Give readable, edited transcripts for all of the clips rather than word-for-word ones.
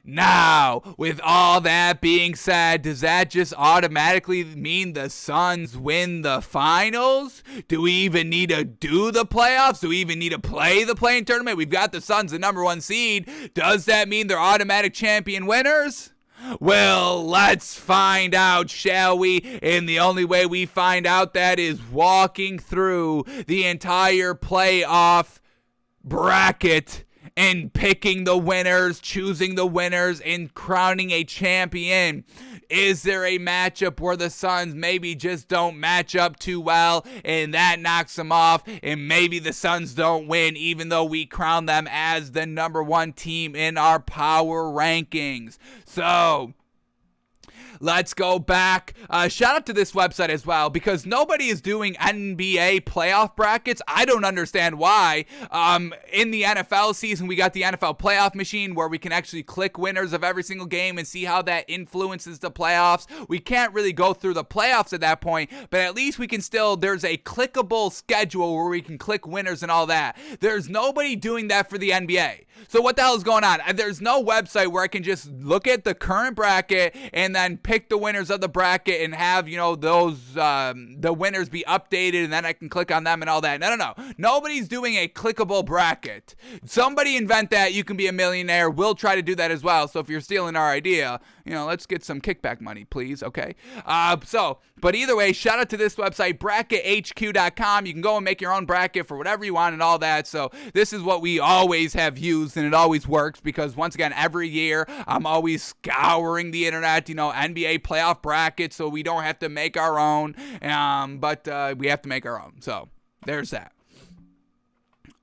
Now, with all that being said, does that just automatically mean the Suns win the finals? Do we even need to do the playoffs? Do we even need to play the play-in tournament? We've got the Suns, the number 1 seed. Does that mean they're automatic champion winners? Well, let's find out, shall we? And the only way we find out that is walking through the entire playoff bracket and picking the winners, choosing the winners, and crowning a champion. Is there a matchup where the Suns maybe just don't match up too well and that knocks them off, and maybe the Suns don't win even though we crown them as the number 1 team in our power rankings? So let's go back. Shout out to this website as well, because nobody is doing NBA playoff brackets. I don't understand why. In the NFL season, we got the NFL playoff machine where we can actually click winners of every single game and see how that influences the playoffs. We can't really go through the playoffs at that point, but at least we can still, there's a clickable schedule where we can click winners and all that. There's nobody doing that for the NBA. So what the hell is going on? There's no website where I can just look at the current bracket and then pick the winners of the bracket and have, those the winners be updated, and then I can click on them and all that. No. Nobody's doing a clickable bracket. Somebody invent that. You can be a millionaire. We'll try to do that as well. So if you're stealing our idea, let's get some kickback money, please. Okay. But either way, shout out to this website, brackethq.com. You can go and make your own bracket for whatever you want and all that. So this is what we always have used, and it always works because, once again, every year I'm always scouring the internet, NBA playoff brackets, so we don't have to make our own. But we have to make our own. So there's that.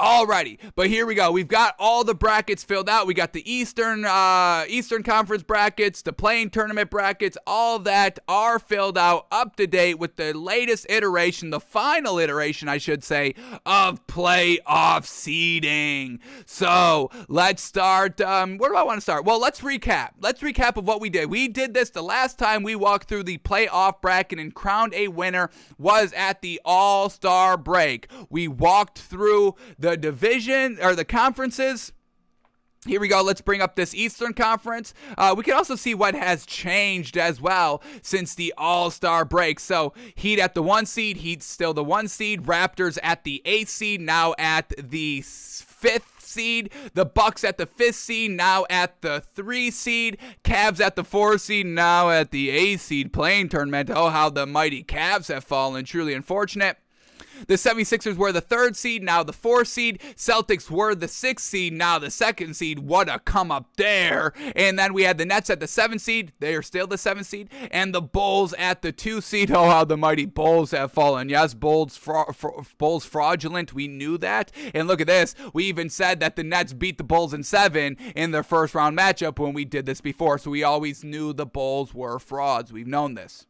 Alrighty, but here we go. We've got all the brackets filled out. We got the Eastern Conference brackets, the play-in tournament brackets, all that are filled out, up to date with the latest iteration, the final iteration, I should say, of playoff seeding. So let's start. Where do I want to start? Well, let's recap. Let's recap of what we did. We did this the last time we walked through the playoff bracket and crowned a winner was at the All-Star break. We walked through the division or the conferences. Here we go. Let's bring up this Eastern Conference. We can also see what has changed as well since the All-Star break. So Heat at the 1 seed. Heat's still the 1 seed. Raptors at the 8th seed, now at the 5th seed. The Bucks at the 5th seed, now at the 3 seed. Cavs at the 4 seed, now at the 8th seed. Play-in tournament. Oh, how the mighty Cavs have fallen. Truly unfortunate. The 76ers were the 3rd seed, now the 4th seed. Celtics were the 6th seed, now the 2nd seed. What a come up there. And then we had the Nets at the 7th seed. They are still the 7th seed. And the Bulls at the 2 seed. Oh, how the mighty Bulls have fallen. Yes, Bulls fraudulent. We knew that. And look at this. We even said that the Nets beat the Bulls in 7 in their first round matchup when we did this before. So we always knew the Bulls were frauds. We've known this.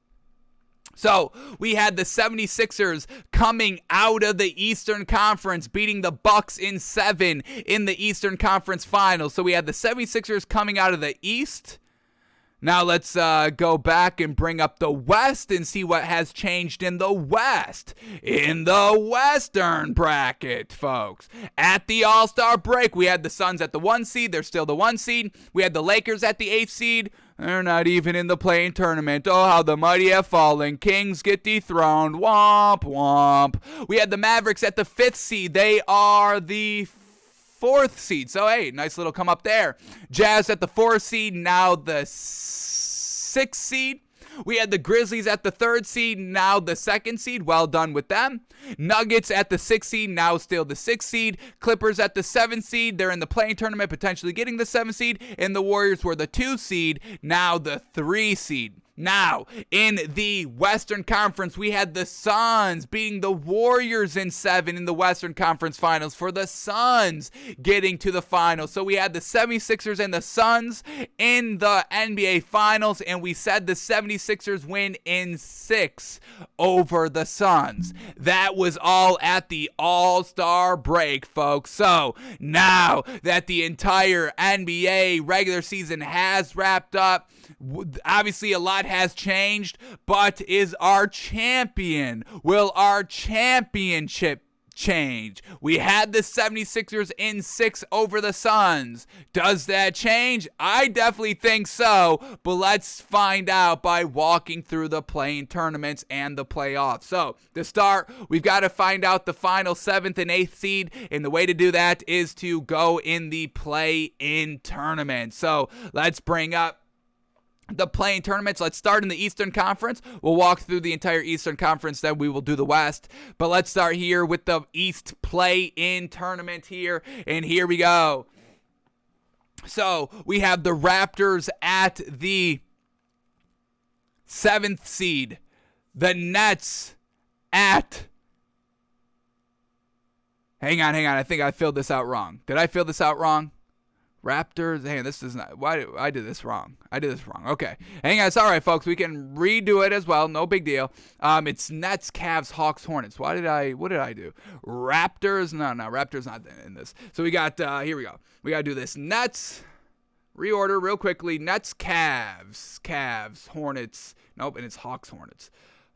So we had the 76ers coming out of the Eastern Conference, beating the Bucks in 7 in the Eastern Conference Finals. So we had the 76ers coming out of the East. Now let's go back and bring up the West and see what has changed in the West. In the Western bracket, folks. At the All-Star break, we had the Suns at the 1 seed. They're still the 1 seed. We had the Lakers at the 8th seed. They're not even in the play-in tournament. Oh, how the mighty have fallen. Kings get dethroned. Womp, womp. We had the Mavericks at the 5th seed. They are the 4th seed. So, hey, nice little come up there. Jazz at the 4th seed. Now the 6th seed. We had the Grizzlies at the 3rd seed, now the 2nd seed. Well done with them. Nuggets at the 6th seed, now still the 6th seed. Clippers at the 7th seed. They're in the play-in tournament, potentially getting the 7th seed. And the Warriors were the 2 seed, now the 3 seed. Now, in the Western Conference, we had the Suns beating the Warriors in 7 in the Western Conference Finals for the Suns getting to the finals. So we had the 76ers and the Suns in the NBA Finals, and we said the 76ers win in 6 over the Suns. That was all at the All-Star break, folks. So now that the entire NBA regular season has wrapped up, obviously a lot has changed, but will our championship change? We had the 76ers in 6 over the Suns. Does that change? I definitely think so, but let's find out by walking through the play-in tournaments and the playoffs. So, to start, we've got to find out the final 7th and 8th seed, and the way to do that is to go in the play-in tournament. So, let's bring up the play-in tournaments. Let's start in the Eastern Conference. We'll walk through the entire Eastern Conference, then we will do the West. But let's start here with the East play-in tournament here, and here we go. So we have the Raptors at the 7th seed. The Nets at... Hang on. I think I filled this out wrong. Did I fill this out wrong? Raptors, hey, this is not, I did this wrong. Okay. Hang on, it's all right, folks. We can redo it as well. No big deal. It's Nets, Cavs, Hawks, Hornets. What did I do? Raptors, no, Raptors not in this. So we got, here we go. We got to do this. Nets, reorder real quickly. Nets, Cavs, Hornets. Nope, and it's Hawks, Hornets.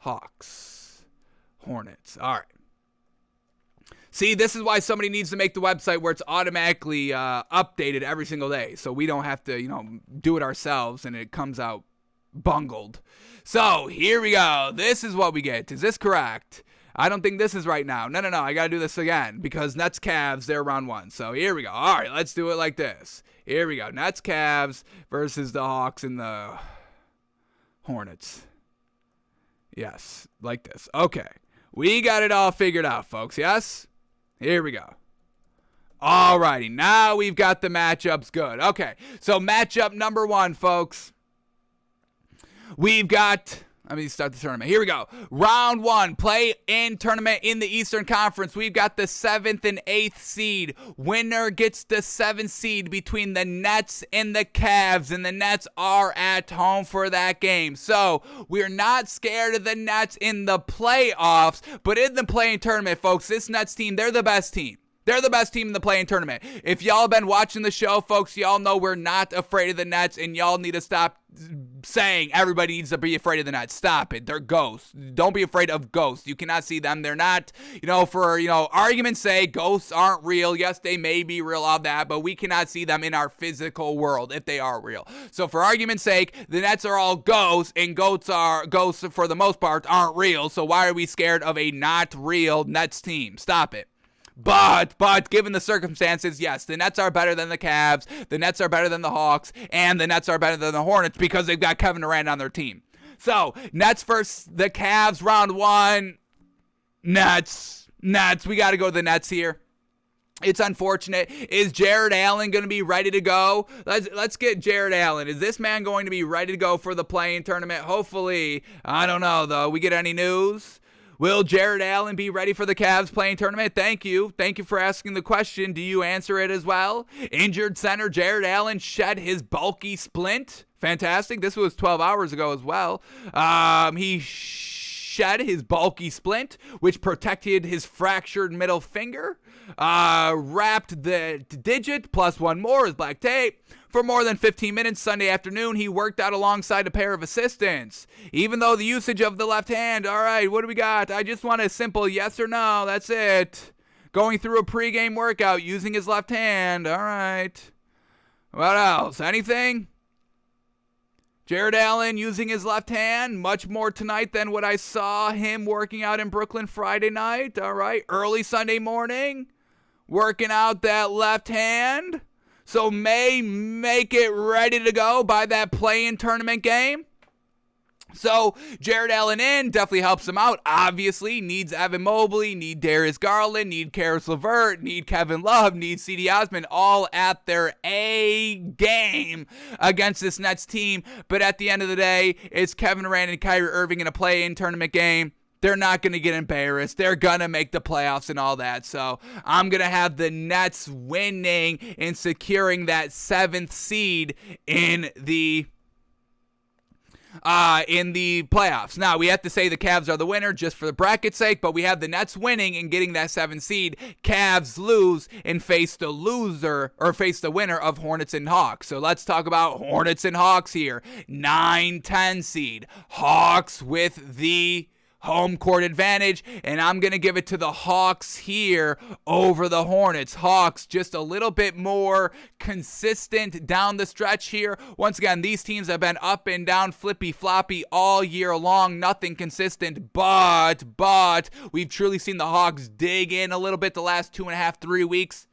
All right. See, this is why somebody needs to make the website where it's automatically updated every single day, so we don't have to, do it ourselves and it comes out bungled. So, here we go. This is what we get. Is this correct? I don't think this is right now. No, I got to do this again because Nets, Cavs, they're round 1. So, here we go. All right, let's do it like this. Here we go. Nets, Cavs versus the Hawks and the Hornets. Yes, like this. Okay. We got it all figured out, folks. Yes? Here we go. Alrighty, now we've got the matchups good. Okay, so matchup number 1, folks. We've got, let me start the tournament. Here we go. Round 1, play-in tournament in the Eastern Conference. We've got the 7th and 8th seed. Winner gets the 7th seed between the Nets and the Cavs, and the Nets are at home for that game. So, we're not scared of the Nets in the playoffs, but in the play-in tournament, folks, this Nets team, they're the best team. They're the best team in the play-in tournament. If y'all been watching the show, folks, y'all know we're not afraid of the Nets, and y'all need to stop saying everybody needs to be afraid of the Nets. Stop it. They're ghosts. Don't be afraid of ghosts. You cannot see them. They're not, for, argument's sake, ghosts aren't real. Yes, they may be real, all that, but we cannot see them in our physical world if they are real. So for argument's sake, the Nets are all ghosts, and ghosts for the most part aren't real. So why are we scared of a not real Nets team? Stop it. But, given the circumstances, yes, the Nets are better than the Cavs, the Nets are better than the Hawks, and the Nets are better than the Hornets because they've got Kevin Durant on their team. So, Nets versus the Cavs, round 1. Nets. We got to go to the Nets here. It's unfortunate. Is Jared Allen going to be ready to go? Let's get Jared Allen. Is this man going to be ready to go for the play-in tournament? Hopefully. I don't know, though. We get any news? Will Jared Allen be ready for the Cavs play-in tournament? Thank you. Thank you for asking the question. Do you answer it as well? Injured center Jared Allen shed his bulky splint. Fantastic. This was 12 hours ago as well. He shed his bulky splint, which protected his fractured middle finger. Wrapped the digit plus one more as black tape. For more than 15 minutes Sunday afternoon, he worked out alongside a pair of assistants. Even though the usage of the left hand, all right, what do we got? I just want a simple yes or no, that's it. Going through a pregame workout using his left hand, all right. What else? Anything? Jared Allen using his left hand, much more tonight than what I saw him working out in Brooklyn Friday night, all right. Early Sunday morning, working out that left hand. So may make it ready to go by that play-in tournament game. So Jared Allen in definitely helps him out. Obviously needs Evan Mobley, need Darius Garland, need Karis LeVert, need Kevin Love, need C.D. Osman, all at their A game against this Nets team. But at the end of the day, it's Kevin Durant and Kyrie Irving in a play-in tournament game. They're not going to get embarrassed. They're going to make the playoffs and all that. So I'm going to have the Nets winning and securing that 7th seed in the playoffs. Now, we have to say the Cavs are the winner just for the bracket's sake, but we have the Nets winning and getting that 7th seed. Cavs lose and face the winner of Hornets and Hawks. So let's talk about Hornets and Hawks here. 9-10 seed. Hawks with the home court advantage, and I'm going to give it to the Hawks here over the Hornets. Hawks just a little bit more consistent down the stretch here. Once again, these teams have been up and down, flippy-floppy all year long, nothing consistent, but we've truly seen the Hawks dig in a little bit the last 2.5, 3 weeks.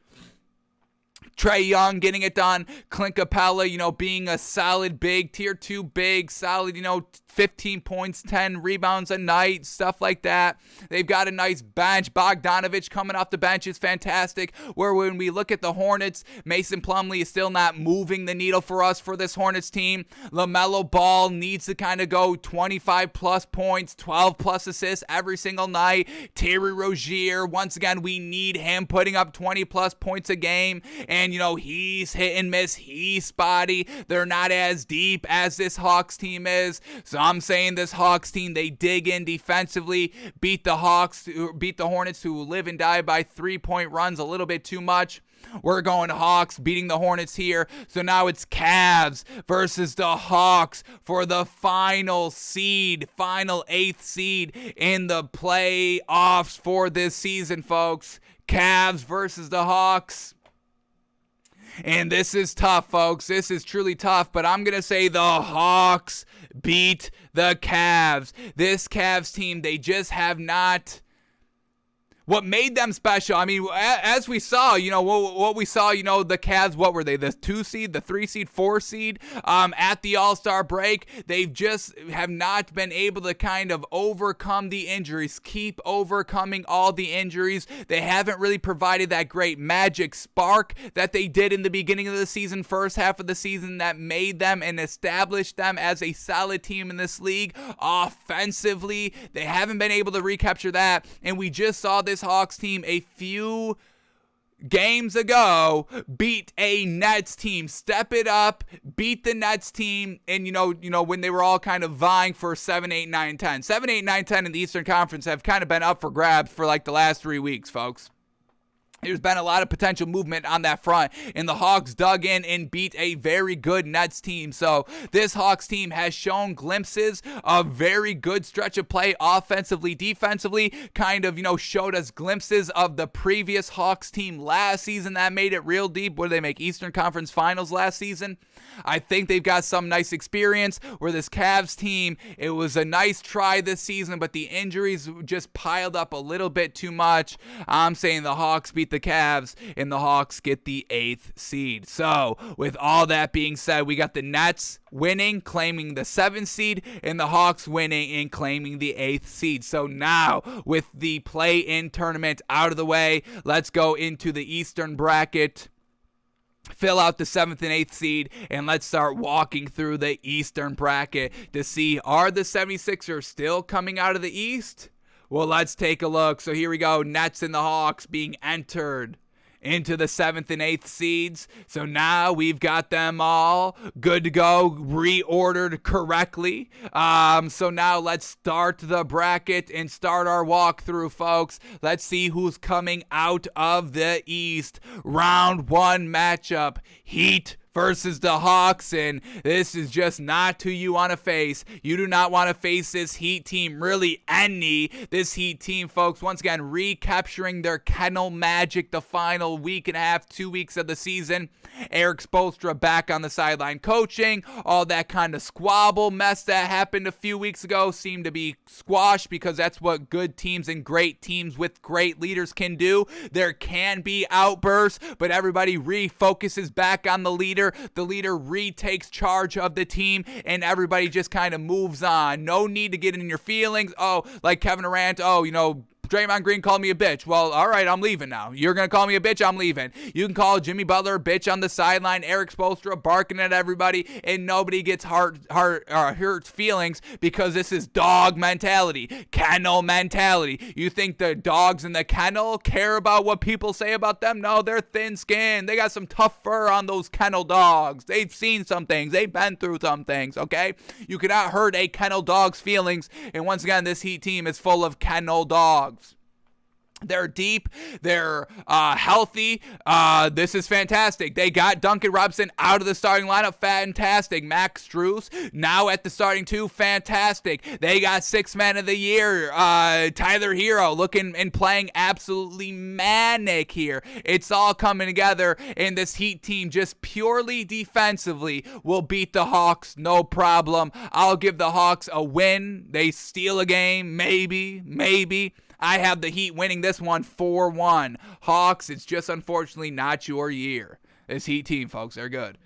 Trae Young getting it done. Clint Capella, being a solid big, tier 2 big, solid, 15 points, 10 rebounds a night, stuff like that. They've got a nice bench. Bogdanovich coming off the bench is fantastic. Where when we look at the Hornets, Mason Plumlee is still not moving the needle for us for this Hornets team. LaMelo Ball needs to kind of go 25 plus points, 12 plus assists every single night. Terry Rozier, once again, we need him putting up 20 plus points a game. And, he's hit and miss. He's spotty. They're not as deep as this Hawks team is. So I'm saying this Hawks team, they dig in defensively, beat the Hornets, who live and die by 3-point runs a little bit too much. We're going Hawks, beating the Hornets here. So now it's Cavs versus the Hawks for the final 8th seed in the playoffs for this season, folks. Cavs versus the Hawks. And this is tough, folks. This is truly tough, but I'm going to say the Hawks beat the Cavs. This Cavs team, they just have not... What made them special, as we saw, what we saw, the Cavs, what were they, the 2 seed, the 3 seed, 4 seed, at the All-Star break, they've just have not been able to kind of overcome the injuries, keep overcoming all the injuries. They haven't really provided that great magic spark that they did in the beginning of the season, first half of the season, that made them and established them as a solid team in this league. Offensively, they haven't been able to recapture that, and we just saw this Hawks team a few games ago beat a Nets team, step it up, beat the Nets team, and when they were all kind of vying for 7, 8, 9, 10. 7, 8, 9, 10 in the Eastern Conference have kind of been up for grabs for like the last 3 weeks, folks. There's been a lot of potential movement on that front, and the Hawks dug in and beat a very good Nets team. So this Hawks team has shown glimpses of very good stretch of play offensively, defensively, kind of, showed us glimpses of the previous Hawks team last season that made it real deep. What did they make? Eastern Conference Finals last season? I think they've got some nice experience where this Cavs team, it was a nice try this season, but the injuries just piled up a little bit too much. I'm saying the Hawks beat the Cavs, and the Hawks get the 8th seed. So, with all that being said, we got the Nets winning, claiming the 7th seed, and the Hawks winning and claiming the 8th seed. So now, with the play-in tournament out of the way, let's go into the Eastern bracket, fill out the 7th and 8th seed, and let's start walking through the Eastern bracket to see, are the 76ers still coming out of the East? Well, let's take a look. So here we go. Nets and the Hawks being entered into the 7th and 8th seeds. So now we've got them all good to go, reordered correctly. So now let's start the bracket and start our walkthrough, folks. Let's see who's coming out of the East. Round 1 matchup, Heat versus the Hawks, and this is just not who you want to face. You do not want to face this Heat team, really any. This Heat team, folks, once again, recapturing their kennel magic the final week and a half, 2 weeks of the season. Eric Spoelstra back on the sideline coaching. All that kind of squabble mess that happened a few weeks ago seemed to be squashed, because that's what good teams and great teams with great leaders can do. There can be outbursts, but everybody refocuses back on the leader. The leader retakes charge of the team, and everybody just kind of moves on. No need to get in your feelings. Oh, like Kevin Durant, Draymond Green called me a bitch. Well, all right, I'm leaving now. You're going to call me a bitch? I'm leaving. You can call Jimmy Butler a bitch on the sideline, Eric Spoelstra barking at everybody, and nobody gets hurt feelings, because this is dog mentality, kennel mentality. You think the dogs in the kennel care about what people say about them? No, they're thin-skinned. They got some tough fur on those kennel dogs. They've seen some things. They've been through some things, okay? You cannot hurt a kennel dog's feelings, and once again, this Heat team is full of kennel dogs. They're deep. They're healthy. This is fantastic. They got Duncan Robinson out of the starting lineup. Fantastic. Max Strus now at the starting two. Fantastic. They got Sixth Man of the Year. Tyler Hero looking and playing absolutely manic here. It's all coming together, and this Heat team just purely defensively will beat the Hawks. No problem. I'll give the Hawks a win. They steal a game. Maybe. I have the Heat winning this one 4-1. Hawks, it's just unfortunately not your year. This Heat team, folks, they're good.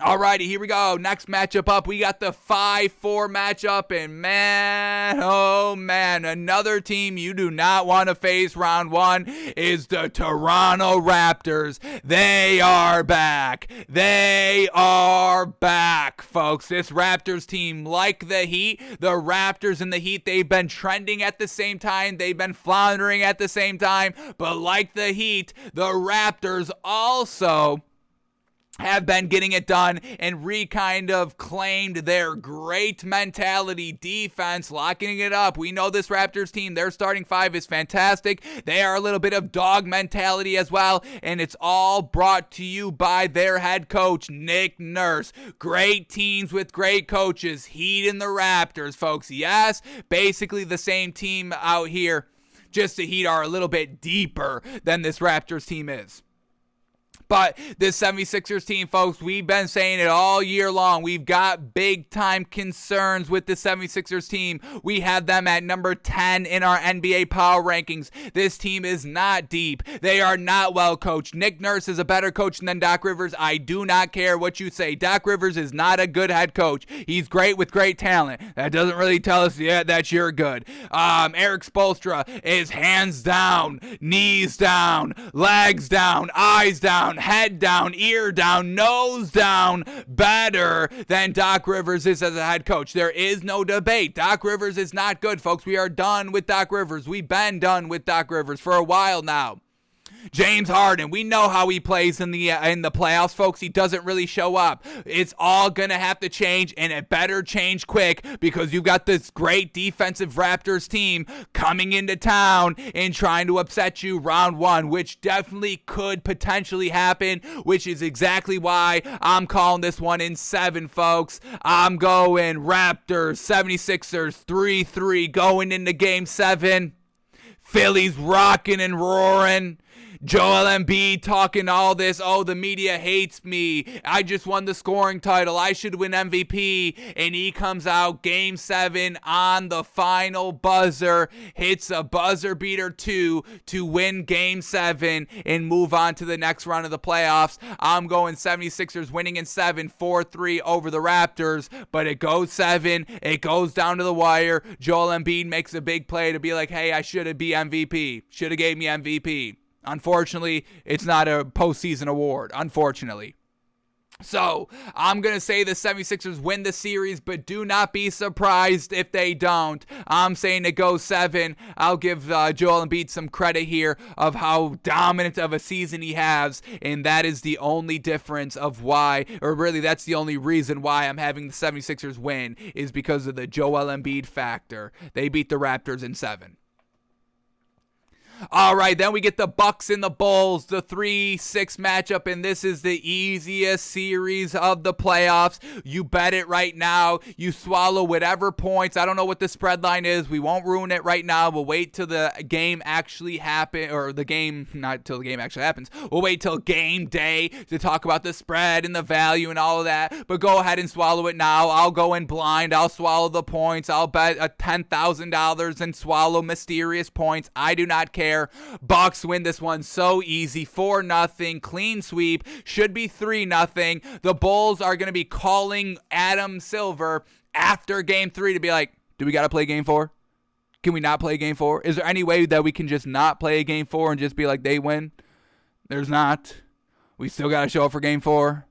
Alrighty, here we go. Next matchup up, we got the 5-4 matchup, and man, oh man, another team you do not want to face round one is the Toronto Raptors. They are back. They are back, folks. This Raptors team, like the Heat, the Raptors and the Heat, they've been trending at the same time. They've been floundering at the same time, but like the Heat, the Raptors also have been getting it done and kind of claimed their great mentality defense, locking it up. We know this Raptors team, their starting five is fantastic. They are a little bit of dog mentality as well, and it's all brought to you by their head coach, Nick Nurse. Great teams with great coaches, Heat and the Raptors, folks. Yes, basically the same team out here, just the Heat are a little bit deeper than this Raptors team is. But this 76ers team, folks, we've been saying it all year long. We've got big-time concerns with the 76ers team. We have them at number 10 in our NBA power rankings. This team is not deep. They are not well coached. Nick Nurse is a better coach than Doc Rivers. I do not care what you say. Doc Rivers is not a good head coach. He's great with great talent. That doesn't really tell us yet that you're good. Eric Spoelstra is hands down, knees down, legs down, eyes down, head down, ear down, nose down, better than Doc Rivers is as a head coach. There is no debate. Doc Rivers is not good, folks. We are done with Doc Rivers. We've been done with Doc Rivers for a while now. James Harden, we know how he plays in the playoffs, folks. He doesn't really show up. It's all going to have to change, and it better change quick because you've got this great defensive Raptors team coming into town and trying to upset you round one, which definitely could potentially happen, which is exactly why I'm calling this one in 7, folks. I'm going Raptors, 76ers, 3-3 going into Game 7. Philly's rocking and roaring. Joel Embiid talking all this, oh, the media hates me. I just won the scoring title. I should win MVP. And he comes out Game 7 on the final buzzer, hits a buzzer beater 2 to win Game 7 and move on to the next round of the playoffs. I'm going 76ers winning in 7, 4-3 over the Raptors. But it goes 7. It goes down to the wire. Joel Embiid makes a big play to be like, hey, I should have been MVP. Should have gave me MVP. Unfortunately, it's not a postseason award, unfortunately. So, I'm going to say the 76ers win the series, but do not be surprised if they don't. I'm saying it goes 7. I'll give Joel Embiid some credit here of how dominant of a season he has, and that is the only difference of why, or really that's the only reason why I'm having the 76ers win, is because of the Joel Embiid factor. They beat the Raptors in 7. All right, then we get the Bucks and the Bulls, the 3-6 matchup, and this is the easiest series of the playoffs. You bet it right now. You swallow whatever points. I don't know what the spread line is. We won't ruin it right now. We'll wait till the game actually happens, or the game, not till the game actually happens. We'll wait till game day to talk about the spread and the value and all of that, but go ahead and swallow it now. I'll go in blind. I'll swallow the points. I'll bet $10,000 and swallow mysterious points. I do not care. Bucks win this one so easy, 4-0, clean sweep, should be 3-0. The Bulls are going to be calling Adam Silver after Game 3 to be like, do we got to play Game 4? Can we not play Game 4? Is there any way that we can just not play Game 4 and just be like, they win? There's not. We still got to show up for Game 4.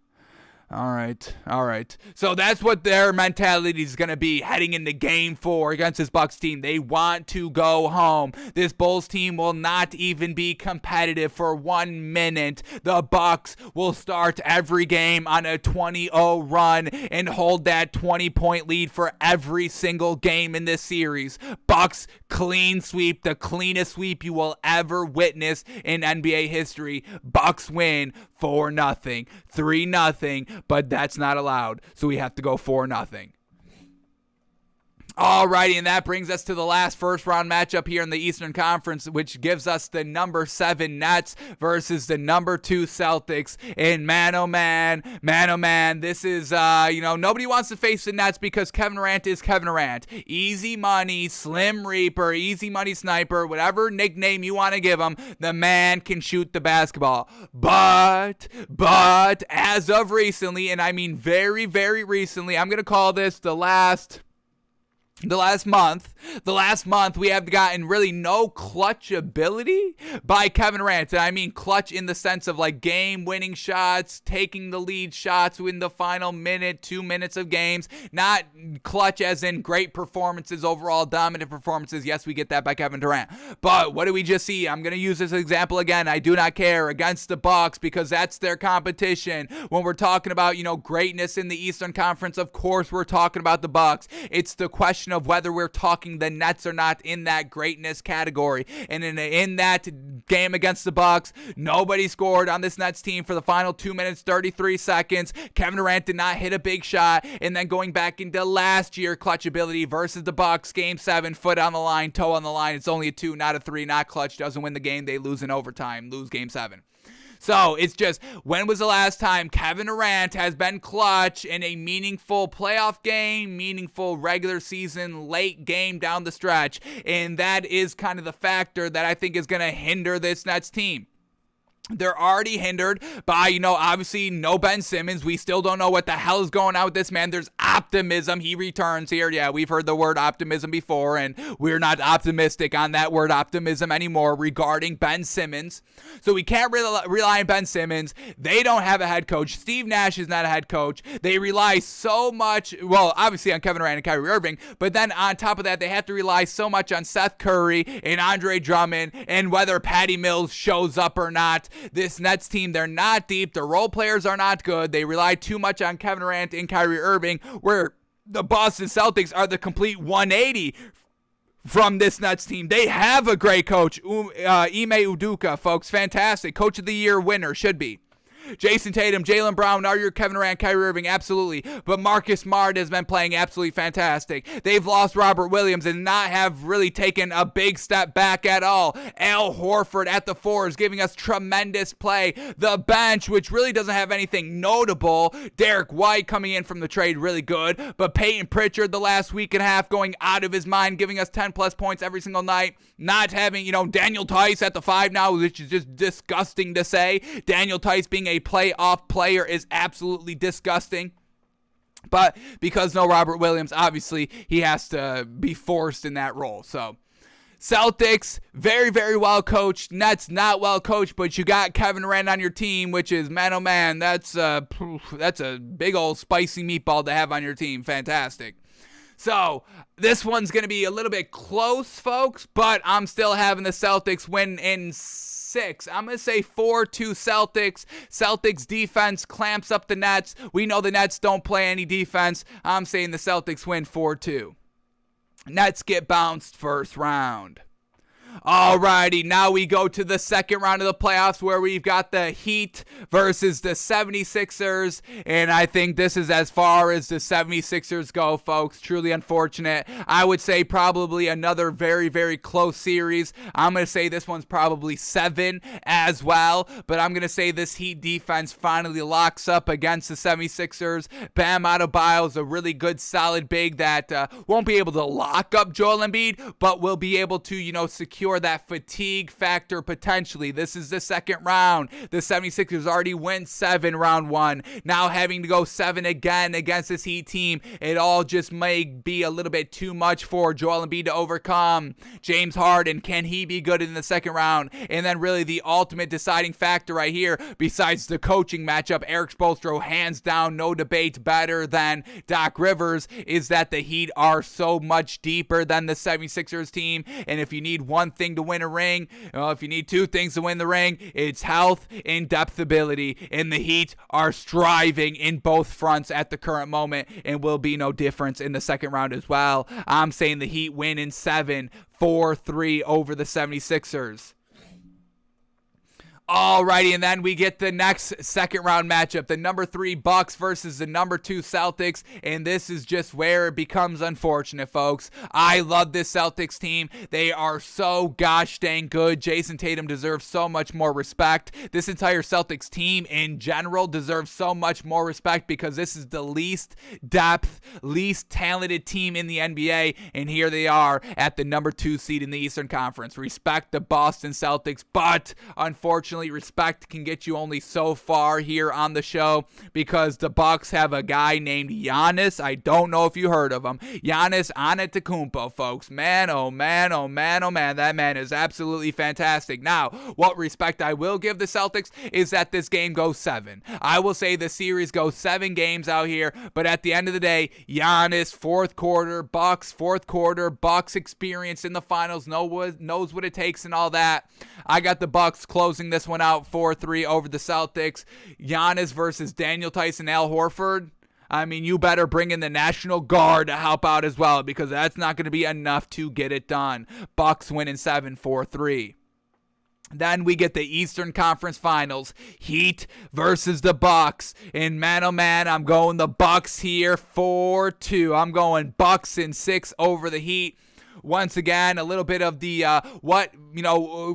All right. So that's what their mentality is going to be heading into Game 4 against this Bucks team. They want to go home. This Bulls team will not even be competitive for 1 minute. The Bucks will start every game on a 20-0 run and hold that 20-point lead for every single game in this series. Bucks Clean sweep, the cleanest sweep you will ever witness in NBA history. Bucks win 4-0, 3-0, but that's not allowed, so we have to go 4-0. Alrighty, and that brings us to the last first round matchup here in the Eastern Conference, which gives us the number 7 Nets versus the number 2 Celtics. And man, oh man, this is, nobody wants to face the Nets because Kevin Durant is Kevin Durant. Easy money, Slim Reaper, easy money sniper, whatever nickname you want to give him, the man can shoot the basketball. But, as of recently, and I mean very, very recently, I'm going to call this the last month, we have gotten really no clutch ability by Kevin Durant. And I mean clutch in the sense of like game-winning shots, taking the lead shots in the final minute, 2 minutes of games. Not clutch as in great performances, overall dominant performances. Yes, we get that by Kevin Durant. But what do we just see? I'm going to use this example again. I do not care, against the Bucks, because that's their competition. When we're talking about, greatness in the Eastern Conference, of course we're talking about the Bucks. It's the question of whether we're talking the Nets or not in that greatness category. And in that game against the Bucks, nobody scored on this Nets team for the final 2 minutes 33 seconds. Kevin Durant did not hit a big shot. And then going back into last year, clutch ability versus the Bucks, game 7, foot on the line, toe on the line. It's only a 2, not a 3, not clutch. Doesn't win the game. They lose in overtime, lose game 7. So it's just, when was the last time Kevin Durant has been clutch in a meaningful playoff game, meaningful regular season, late game down the stretch? And that is kind of the factor that I think is going to hinder this Nets team. They're already hindered by, obviously no Ben Simmons. We still don't know what the hell is going on with this man. There's optimism. He returns here. Yeah, we've heard the word optimism before, and we're not optimistic on that word optimism anymore regarding Ben Simmons. So we can't rely on Ben Simmons. They don't have a head coach. Steve Nash is not a head coach. They rely so much, well, obviously on Kevin Durant and Kyrie Irving, but then on top of that, they have to rely so much on Seth Curry and Andre Drummond, and whether Patty Mills shows up or not. This Nets team, they're not deep. The role players are not good. They rely too much on Kevin Durant and Kyrie Irving, where the Boston Celtics are the complete 180 from this Nets team. They have a great coach, Ime Udoka, folks. Fantastic. Coach of the Year winner, should be. Jason Tatum, Jaylen Brown, are your Kevin Durant, Kyrie Irving? Absolutely. But Marcus Smart has been playing absolutely fantastic. They've lost Robert Williams and not have really taken a big step back at all. Al Horford at the 4 is giving us tremendous play. The bench, which really doesn't have anything notable. Derek White coming in from the trade, really good. But Peyton Pritchard the last week and a half going out of his mind, giving us 10 plus points every single night. Not having, Daniel Tice at the 5 now, which is just disgusting to say. Daniel Tice being a playoff player is absolutely disgusting. But because no Robert Williams, obviously he has to be forced in that role. So Celtics, very, very well coached. Nets, not well coached, but you got Kevin Durant on your team, which is, man, oh man, that's a big old spicy meatball to have on your team. Fantastic. So this one's going to be a little bit close, folks, but I'm still having the Celtics win in 6. I'm going to say 4-2 Celtics. Celtics defense clamps up the Nets. We know the Nets don't play any defense. I'm saying the Celtics win 4-2. Nets get bounced first round. Alrighty, now we go to the second round of the playoffs where we've got the Heat versus the 76ers, and I think this is as far as the 76ers go, folks. Truly unfortunate. I would say probably another very, very close series. I'm going to say this one's probably 7 as well, but I'm going to say this Heat defense finally locks up against the 76ers. Bam Adebayo is a really good, solid big that won't be able to lock up Joel Embiid, but will be able to, secure that fatigue factor potentially. This is the second round. The 76ers already went 7 round 1. Now having to go 7 again against this Heat team, it all just may be a little bit too much for Joel Embiid to overcome. James Harden, can he be good in the second round? And then really the ultimate deciding factor right here, besides the coaching matchup, Eric Spoelstra, hands down, no debate, better than Doc Rivers, is that the Heat are so much deeper than the 76ers team. And if you need one thing to win a ring, if you need two things to win the ring, it's health and depth ability. And the Heat are striving in both fronts at the current moment and will be no difference in the second round as well. I'm saying the Heat win in 7, 4-3 over the 76ers. Alrighty, and then we get the next second round matchup, the number 3 Bucks versus the number 2 Celtics, and this is just where it becomes unfortunate, folks. I love this Celtics team. They are so gosh dang good. Jason Tatum deserves so much more respect. This entire Celtics team in general deserves so much more respect because this is the least depth, least talented team in the NBA, and here they are at the number 2 seed in the Eastern Conference. Respect the Boston Celtics, but unfortunately, respect can get you only so far here on the show because the Bucks have a guy named Giannis. I don't know if you heard of him. Giannis Antetokounmpo, folks. Man, oh man, oh man, oh man. That man is absolutely fantastic. Now, what respect I will give the Celtics is that this game goes 7. I will say the series goes 7 games out here, but at the end of the day, Giannis, fourth quarter, Bucks experience in the finals, knows what it takes and all that. I got the Bucks closing this one out 4-3 over the Celtics. Giannis versus Daniel Tyson, Al Horford. I mean, you better bring in the National Guard to help out as well because that's not going to be enough to get it done. Bucks win in 7, 4-3. Then we get the Eastern Conference Finals, Heat versus the Bucks. And man, oh man, I'm going the Bucks here 4-2. I'm going Bucks in 6 over the Heat. Once again, a little bit of the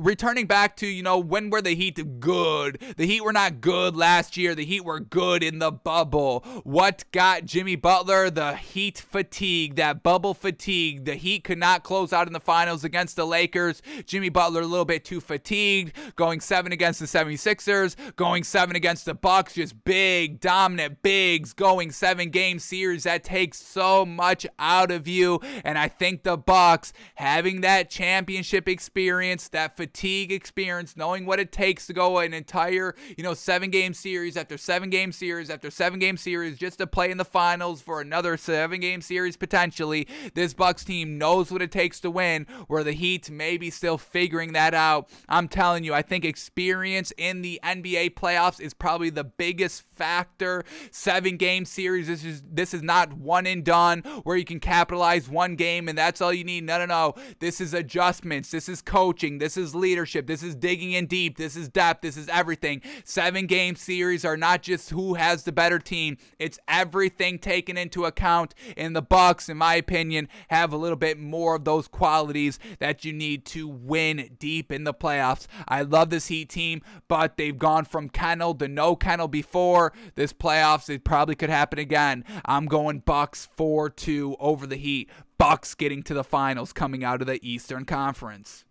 returning back to, when were the Heat good? The Heat were not good last year. The Heat were good in the bubble. What got Jimmy Butler? The Heat fatigue, that bubble fatigue. The Heat could not close out in the finals against the Lakers. Jimmy Butler a little bit too fatigued, going 7 against the 76ers, going 7 against the Bucks, just big, dominant bigs, going 7-game series. That takes so much out of you, and I think the Bucks having that championship experience, that fatigue experience, knowing what it takes to go an entire, 7-game series after 7-game series after 7-game series just to play in the finals for another 7-game series potentially. This Bucks team knows what it takes to win, where the Heat may be still figuring that out. I'm telling you, I think experience in the NBA playoffs is probably the biggest factor. 7-game series, this is not one and done where you can capitalize one game and that's all you need. No. This is adjustments. This is coaching. This is leadership. This is digging in deep. This is depth. This is everything. 7-game series are not just who has the better team. It's everything taken into account. And the Bucks, in my opinion, have a little bit more of those qualities that you need to win deep in the playoffs. I love this Heat team, but they've gone from kennel to no kennel before. This playoffs, it probably could happen again. I'm going Bucks 4-2 over the Heat. Bucks getting to the finals coming out of the Eastern Conference.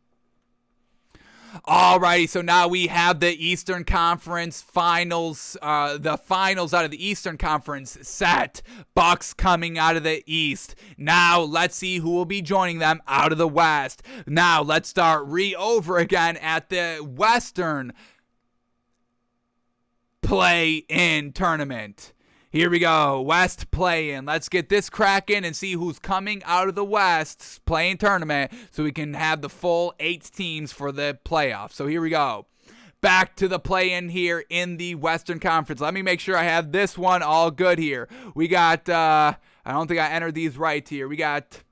Alrighty, so now we have the Eastern Conference Finals, the finals out of the Eastern Conference set. Bucks coming out of the East. Now let's see who will be joining them out of the West. Now let's start over again at the Western play-in tournament. Here we go, West play-in. Let's get this cracking and see who's coming out of the West play-in tournament so we can have the full 8 teams for the playoffs. So here we go. Back to the play-in here in the Western Conference. Let me make sure I have this one all good here. We got, I don't think I entered these right here. We got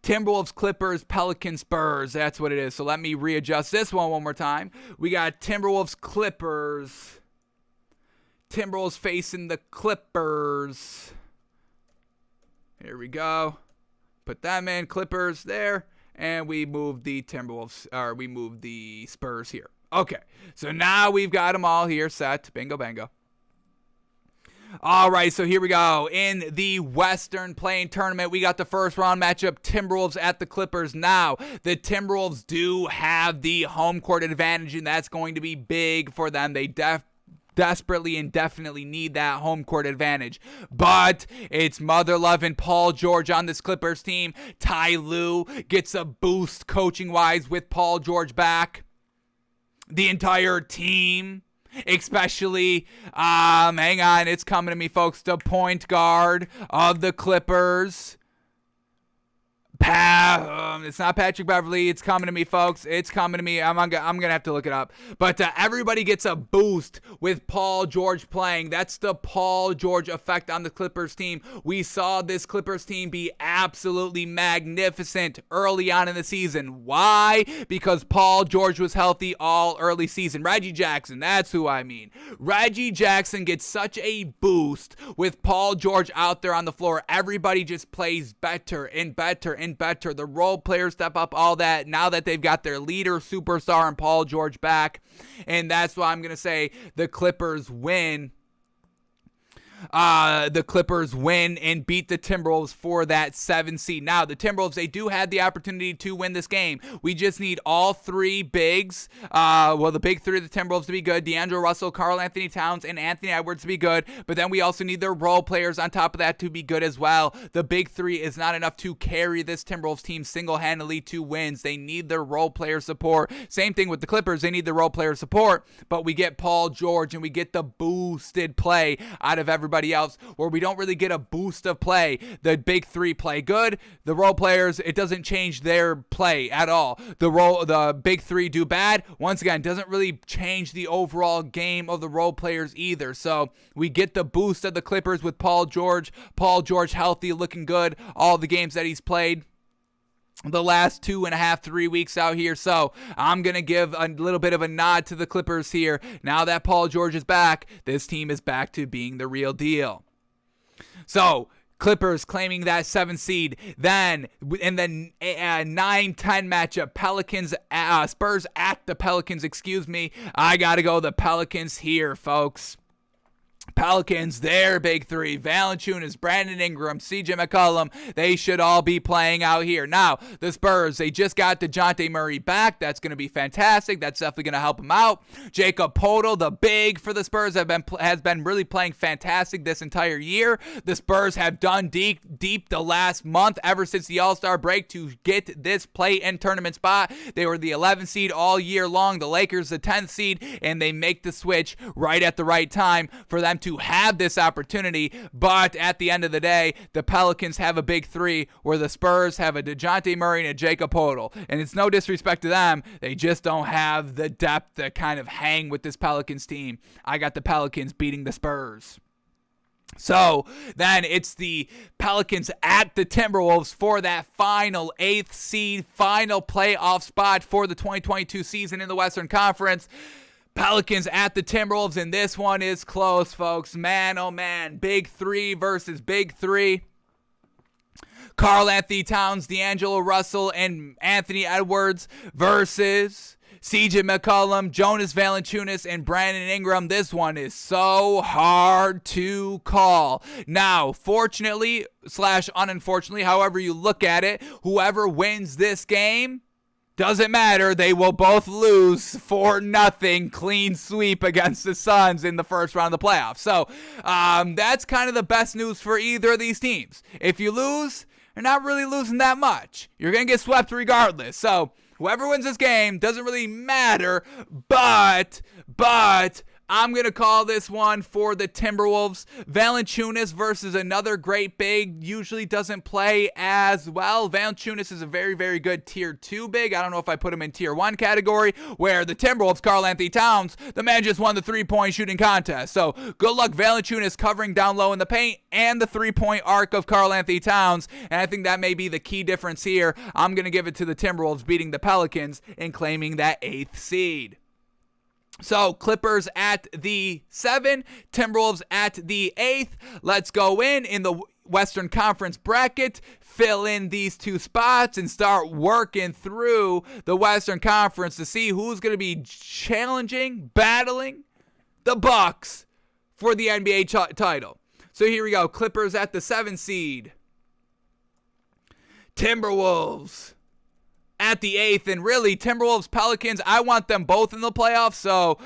Timberwolves, Clippers, Pelicans, Spurs. That's what it is. So let me readjust this one more time. We got Timberwolves, Clippers. Timberwolves facing the Clippers. Here we go. Put them in. Clippers there. And we move the Timberwolves, or we move the Spurs here. Okay. So now we've got them all here set. Bingo, bango. All right, so here we go. In the Western play-in tournament, we got the first round matchup, Timberwolves at the Clippers. Now, the Timberwolves do have the home court advantage, and that's going to be big for them. They desperately and definitely need that home court advantage. But it's mother loving Paul George on this Clippers team. Ty Lue gets a boost coaching-wise with Paul George back. The entire team, especially, hang on, it's coming to me, folks, the point guard of the Clippers, It's not Patrick Beverley. It's coming to me, folks. It's coming to me. I'm gonna have to look it up. But everybody gets a boost with Paul George playing. That's the Paul George effect on the Clippers team. We saw this Clippers team be absolutely magnificent early on in the season. Why? Because Paul George was healthy all early season. Reggie Jackson, that's who I mean. Reggie Jackson gets such a boost with Paul George out there on the floor. Everybody just plays better and better and better. The role players step up, all that, now that they've got their leader, superstar, and Paul George back. And that's why I'm going to say the Clippers win. The Clippers win and beat the Timberwolves for that 7 seed. Now, the Timberwolves, they do have the opportunity to win this game. We just need all three bigs, the big three of the Timberwolves to be good, D'Angelo Russell, Karl-Anthony Towns, and Anthony Edwards to be good, but then we also need their role players on top of that to be good as well. The big three is not enough to carry this Timberwolves team single-handedly to wins. They need their role player support. Same thing with the Clippers. They need the role player support, but we get Paul George and we get the boosted play out of everybody else, where we don't really get a boost of play. The big three play good. The role players, it doesn't change their play at all. The big three do bad. Once again, doesn't really change the overall game of the role players either. So we get the boost of the Clippers with Paul George. Paul George healthy, looking good. All the games that he's played the last 2.5, 3 weeks out here. So I'm going to give a little bit of a nod to the Clippers here. Now that Paul George is back, this team is back to being the real deal. So Clippers claiming that 7 seed. Then in the 9-10 matchup, Spurs at the Pelicans, I got to go the Pelicans here, folks. Pelicans, their big three, Valanciunas, Brandon Ingram, CJ McCollum, they should all be playing out here. Now, the Spurs, they just got DeJounte Murray back. That's going to be fantastic. That's definitely going to help them out. Jakob Poeltl, the big for the Spurs, has been really playing fantastic this entire year. The Spurs have done deep the last month, ever since the All-Star break, to get this play-in tournament spot. They were the 11th seed all year long. The Lakers, the 10th seed, and they make the switch right at the right time for them to have this opportunity. But at the end of the day, the Pelicans have a big three, where the Spurs have a DeJounte Murray and a Jakob Poeltl. And it's no disrespect to them, they just don't have the depth to kind of hang with this Pelicans team. I got the Pelicans beating the Spurs. So then it's the Pelicans at the Timberwolves for that final 8th seed, final playoff spot for the 2022 season in the Western Conference. Pelicans at the Timberwolves, and this one is close, folks. Man, oh man, big three versus big three. Karl-Anthony Towns, D'Angelo Russell, and Anthony Edwards versus CJ McCollum, Jonas Valanciunas, and Brandon Ingram. This one is so hard to call. Now, fortunately / unfortunately, however you look at it, whoever wins this game, doesn't matter. They will both lose 4-0 clean sweep against the Suns in the first round of the playoffs. So that's kind of the best news for either of these teams. If you lose, you're not really losing that much. You're going to get swept regardless. So whoever wins this game doesn't really matter, but I'm going to call this one for the Timberwolves. Valanciunas versus another great big, usually doesn't play as well. Valanciunas is a very, very good tier 2 big. I don't know if I put him in tier 1 category, where the Timberwolves, Karl-Anthony Towns, the man just won the 3-point shooting contest. So good luck, Valanciunas, covering down low in the paint and the 3-point arc of Karl-Anthony Towns. And I think that may be the key difference here. I'm going to give it to the Timberwolves beating the Pelicans and claiming that 8th seed. So Clippers at the 7, Timberwolves at the 8th. Let's go in the Western Conference bracket, fill in these two spots, and start working through the Western Conference to see who's going to be battling the Bucks for the NBA title. So here we go. Clippers at the 7 seed. Timberwolves at the 8th, and really, Timberwolves, Pelicans, I want them both in the playoffs, so,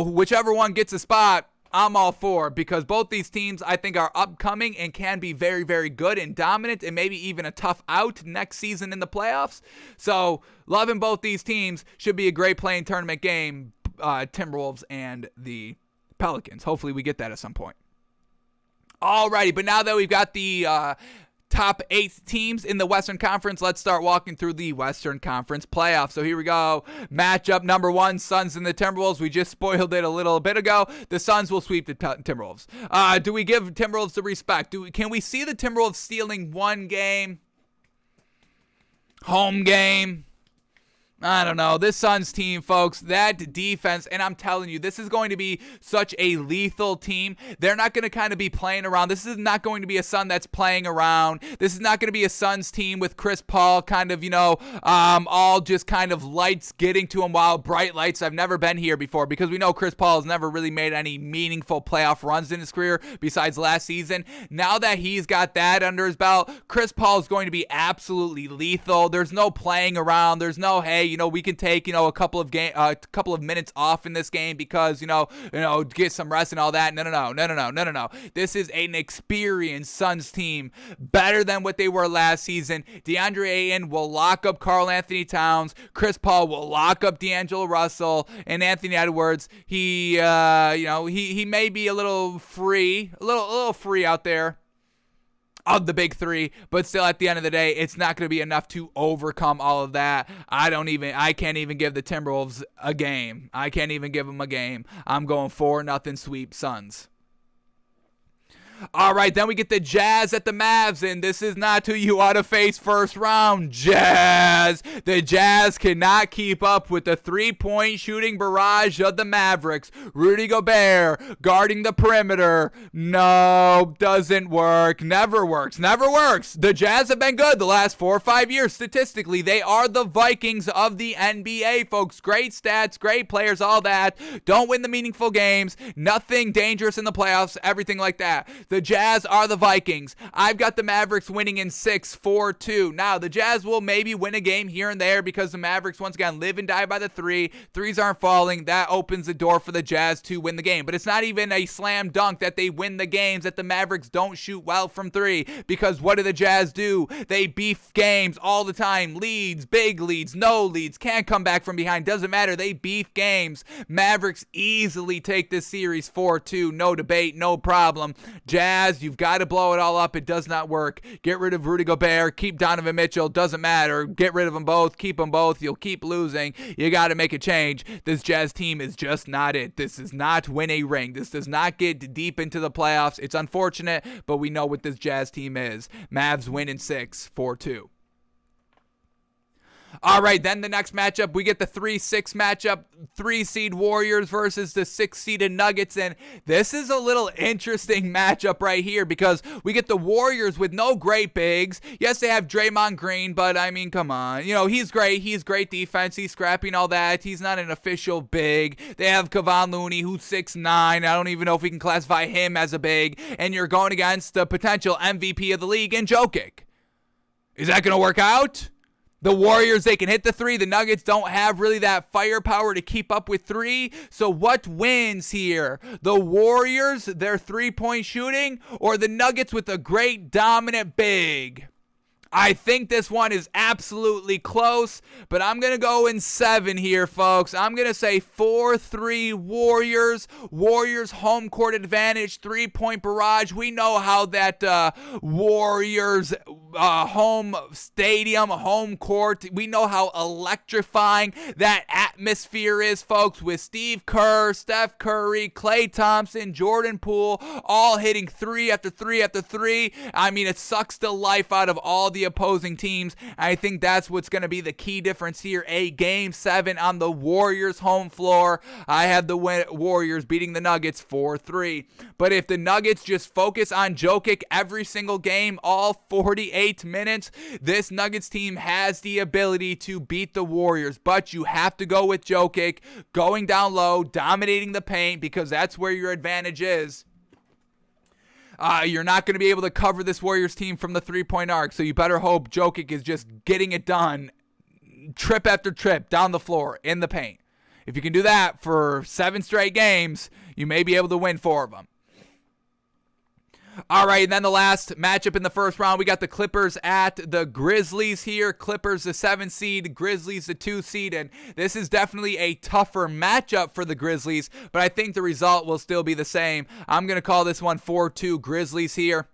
whichever one gets a spot, I'm all for, because both these teams, I think, are upcoming and can be very, very good and dominant, and maybe even a tough out next season in the playoffs. So, loving both these teams. Should be a great play-in tournament game, Timberwolves and the Pelicans. Hopefully we get that at some point. Alrighty, but now that we've got the top 8 teams in the Western Conference. Let's start walking through the Western Conference playoffs. So here we go. Matchup number 1, Suns and the Timberwolves. We just spoiled it a little bit ago. The Suns will sweep the Timberwolves. Do we give Timberwolves the respect? Can we see the Timberwolves stealing one game? Home game? I don't know. This Suns team, folks, that defense, and I'm telling you, this is going to be such a lethal team. They're not going to kind of be playing around. This is not going to be a Sun that's playing around. This is not going to be a Suns team with Chris Paul kind of, all just kind of lights getting to him, while bright lights. I've never been here before because we know Chris Paul has never really made any meaningful playoff runs in his career besides last season. Now that he's got that under his belt, Chris Paul is going to be absolutely lethal. There's no playing around. There's no, hey, we can take, a couple of minutes off in this game because, get some rest and all that. No. This is an experienced Suns team, better than what they were last season. DeAndre Ayton will lock up Karl Anthony Towns. Chris Paul will lock up D'Angelo Russell, and Anthony Edwards. He may be a little free out there of the big 3, but still at the end of the day, it's not going to be enough to overcome all of that. I can't even give the Timberwolves a game. I can't even give them a game. I'm going 4-0 sweep Suns. All right, then we get the Jazz at the Mavs, and this is not who you ought to face first round. Jazz. The Jazz cannot keep up with the three-point shooting barrage of the Mavericks. Rudy Gobert guarding the perimeter. No, doesn't work. Never works. The Jazz have been good the last 4 or 5 years. Statistically, they are the Vikings of the NBA, folks. Great stats, great players, all that. Don't win the meaningful games. Nothing dangerous in the playoffs, everything like that. The Jazz are the Vikings. I've got the Mavericks winning in 6-4-2. Now, the Jazz will maybe win a game here and there because the Mavericks, once again, live and die by the 3. Threes aren't falling. That opens the door for the Jazz to win the game. But it's not even a slam dunk that they win the games, that the Mavericks don't shoot well from 3. Because what do the Jazz do? They beef games all the time. Leads, big leads, no leads, can't come back from behind. Doesn't matter. They beef games. Mavericks easily take this series 4-2. No debate, no problem. Jazz, you've got to blow it all up. It does not work. Get rid of Rudy Gobert. Keep Donovan Mitchell. Doesn't matter. Get rid of them both. Keep them both. You'll keep losing. You got to make a change. This Jazz team is just not it. This does not win a ring. This does not get deep into the playoffs. It's unfortunate, but we know what this Jazz team is. Mavs win in 6-4-2. All right, then the next matchup, we get the 3-6 matchup, 3-seed Warriors versus the 6-seeded Nuggets, and this is a little interesting matchup right here because we get the Warriors with no great bigs. Yes, they have Draymond Green, but I mean, come on. He's great. He's great defense. He's scrappy and all that. He's not an official big. They have Kevon Looney, who's 6'9". I don't even know if we can classify him as a big, and you're going against the potential MVP of the league in Jokic. Is that going to work out? The Warriors, they can hit the 3. The Nuggets don't have really that firepower to keep up with 3. So what wins here? The Warriors, their 3-point shooting, or the Nuggets with a great dominant big? I think this one is absolutely close, but I'm going to go in 7 here, folks. I'm going to say 4-3 Warriors. Warriors home court advantage, 3-point barrage. We know how that Warriors home stadium, home court, we know how electrifying that atmosphere is, folks, with Steve Kerr, Steph Curry, Klay Thompson, Jordan Poole, all hitting 3 after 3 after 3. I mean, it sucks the life out of all the opposing teams. I think that's what's going to be the key difference here. A Game 7 on the Warriors home floor. I have the Warriors beating the Nuggets 4-3. But if the Nuggets just focus on Jokic every single game, all 48 minutes, this Nuggets team has the ability to beat the Warriors. But you have to go with Jokic, going down low, dominating the paint, because that's where your advantage is. You're not going to be able to cover this Warriors team from the three-point arc, so you better hope Jokic is just getting it done trip after trip down the floor in the paint. If you can do that for 7 straight games, you may be able to win 4 of them. All right, and then the last matchup in the first round, we got the Clippers at the Grizzlies here. Clippers the 7 seed, Grizzlies the 2 seed, and this is definitely a tougher matchup for the Grizzlies, but I think the result will still be the same. I'm going to call this one 4-2 Grizzlies here.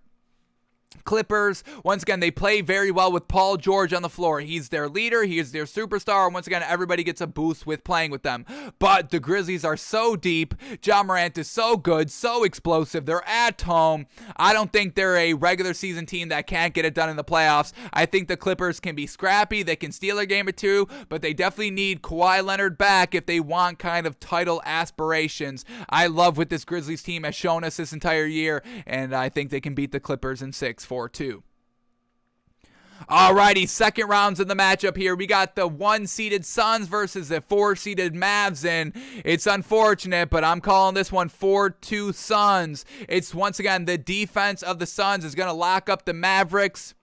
Clippers, once again, they play very well with Paul George on the floor. He's their leader. He is their superstar. And once again, everybody gets a boost with playing with them. But the Grizzlies are so deep. Ja Morant is so good, so explosive. They're at home. I don't think they're a regular season team that can't get it done in the playoffs. I think the Clippers can be scrappy. They can steal a game or two, but they definitely need Kawhi Leonard back if they want kind of title aspirations. I love what this Grizzlies team has shown us this entire year, and I think they can beat the Clippers in 6-4-2. Alrighty, second rounds of the matchup here. We got the 1-seeded Suns versus the 4-seeded Mavs, and it's unfortunate, but I'm calling this one 4-2 Suns. It's once again the defense of the Suns is going to lock up the Mavericks.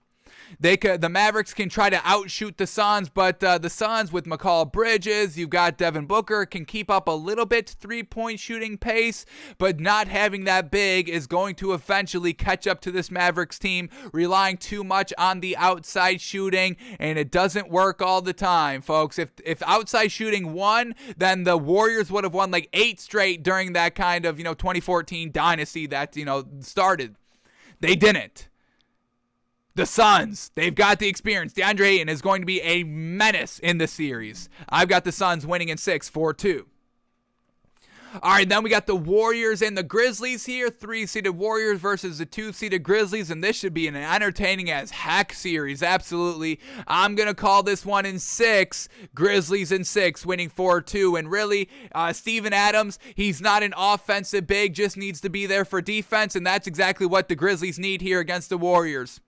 The Mavericks can try to outshoot the Suns, but the Suns with Mikal Bridges, you've got Devin Booker, can keep up a little bit three-point shooting pace, but not having that big is going to eventually catch up to this Mavericks team, relying too much on the outside shooting, and it doesn't work all the time, folks. If outside shooting won, then the Warriors would have won like 8 straight during that kind of 2014 dynasty that started. They didn't. The Suns, they've got the experience. DeAndre Ayton is going to be a menace in the series. I've got the Suns winning in 6-4-2. All right, then we got the Warriors and the Grizzlies here. 3-seeded Warriors versus the 2-seeded Grizzlies, and this should be an entertaining as heck series. Absolutely. I'm going to call this one in 6. Grizzlies in 6, winning 4-2. And really, Steven Adams, he's not an offensive big, just needs to be there for defense, and that's exactly what the Grizzlies need here against the Warriors.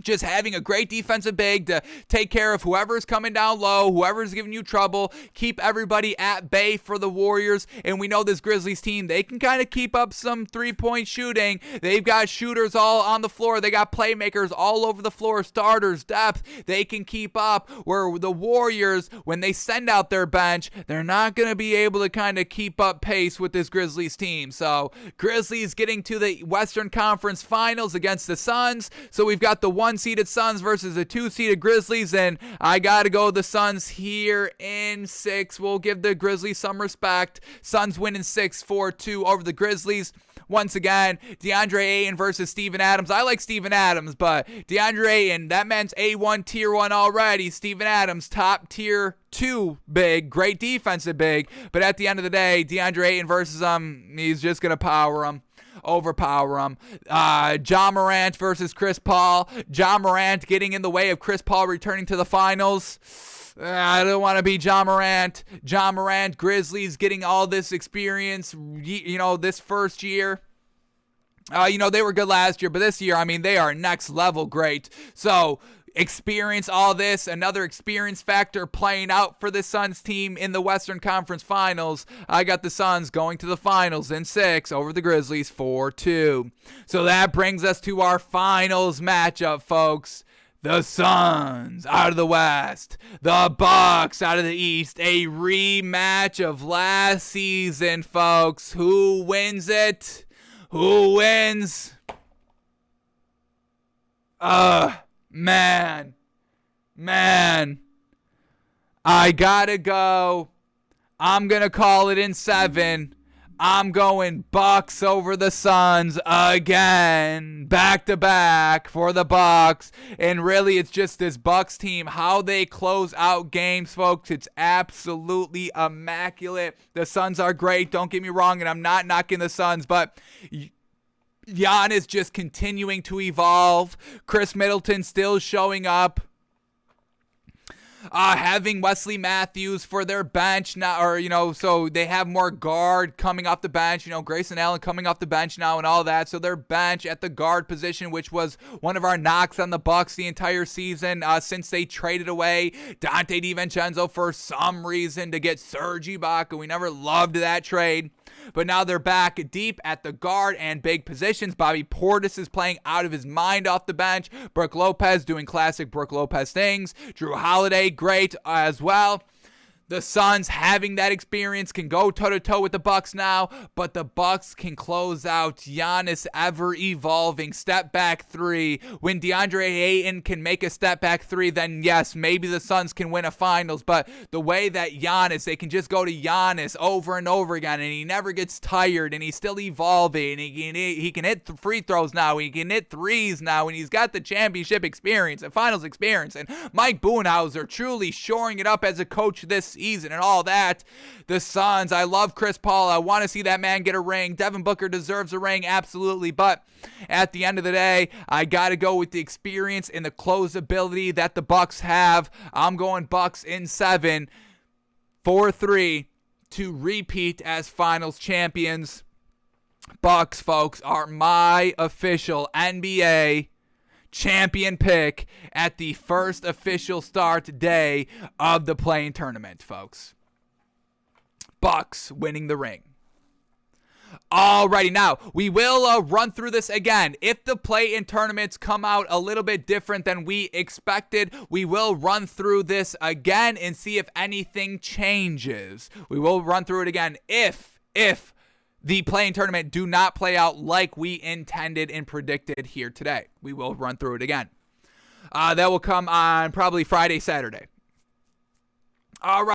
Just having a great defensive big to take care of whoever's coming down low, whoever's giving you trouble, keep everybody at bay for the Warriors. And we know this Grizzlies team, they can kind of keep up some three-point shooting. They've got shooters all on the floor. They got playmakers all over the floor, starters, depth. They can keep up, where the Warriors, when they send out their bench, they're not going to be able to kind of keep up pace with this Grizzlies team. So Grizzlies getting to the Western Conference Finals against the Suns. So we've got the 1-seeded Suns versus the 2-seeded Grizzlies, and I gotta go the Suns here in 6. We'll give the Grizzlies some respect. Suns winning 6-4-2 over the Grizzlies. Once again, DeAndre Ayton versus Steven Adams. I like Steven Adams, but DeAndre Ayton, that man's A1 tier 1 already. Steven Adams, top tier 2 big, great defensive big, but at the end of the day, DeAndre Ayton versus he's just gonna overpower him. Ja Morant versus Chris Paul. Ja Morant getting in the way of Chris Paul returning to the finals. I don't want to be Ja Morant. Ja Morant, Grizzlies getting all this experience, this first year. They were good last year, but this year, they are next level great. So, experience all this, another experience factor playing out for the Suns team in the Western Conference Finals. I got the Suns going to the finals in 6 over the Grizzlies 4-2. So that brings us to our finals matchup, folks. The Suns out of the West, the Bucks out of the East. A rematch of last season, folks. Who wins it? Who wins? Man, I gotta go. I'm gonna call it in 7. I'm going Bucks over the Suns again, back to back for the Bucks. And really, it's just this Bucks team, how they close out games, folks. It's absolutely immaculate. The Suns are great, don't get me wrong, and I'm not knocking the Suns, but Giannis just continuing to evolve. Chris Middleton still showing up. Having Wesley Matthews for their bench now, so they have more guard coming off the bench. Grayson Allen coming off the bench now and all that. So their bench at the guard position, which was one of our knocks on the Bucks the entire season, since they traded away Dante DiVincenzo for some reason to get Serge Ibaka. We never loved that trade. But now they're back deep at the guard and big positions. Bobby Portis is playing out of his mind off the bench. Brook Lopez doing classic Brook Lopez things. Drew Holiday, great as well. The Suns, having that experience, can go toe-to-toe with the Bucks now, but the Bucks can close out Giannis' ever-evolving step-back three. When DeAndre Ayton can make a step-back three, then yes, maybe the Suns can win a finals, but the way that Giannis, they can just go to Giannis over and over again, and he never gets tired, and he's still evolving, and he can hit free throws now, he can hit threes now, and he's got the championship experience and finals experience, and Mike Budenholzer truly shoring it up as a coach this season and all that. The Suns, I love Chris Paul. I want to see that man get a ring. Devin Booker deserves a ring, absolutely. But at the end of the day, I got to go with the experience and the closability that the Bucks have. I'm going Bucks in 7, 4-3 to repeat as finals champions. Bucks, folks, are my official NBA champion pick at the first official start day of the play-in tournament, folks. Bucks winning the ring. Alrighty, now we will run through this again. If the play-in tournaments come out a little bit different than we expected, we will run through this again and see if anything changes. We will run through it again if the play-in tournament do not play out like we intended and predicted here today. We will run through it again. That will come on probably Friday, Saturday. All right.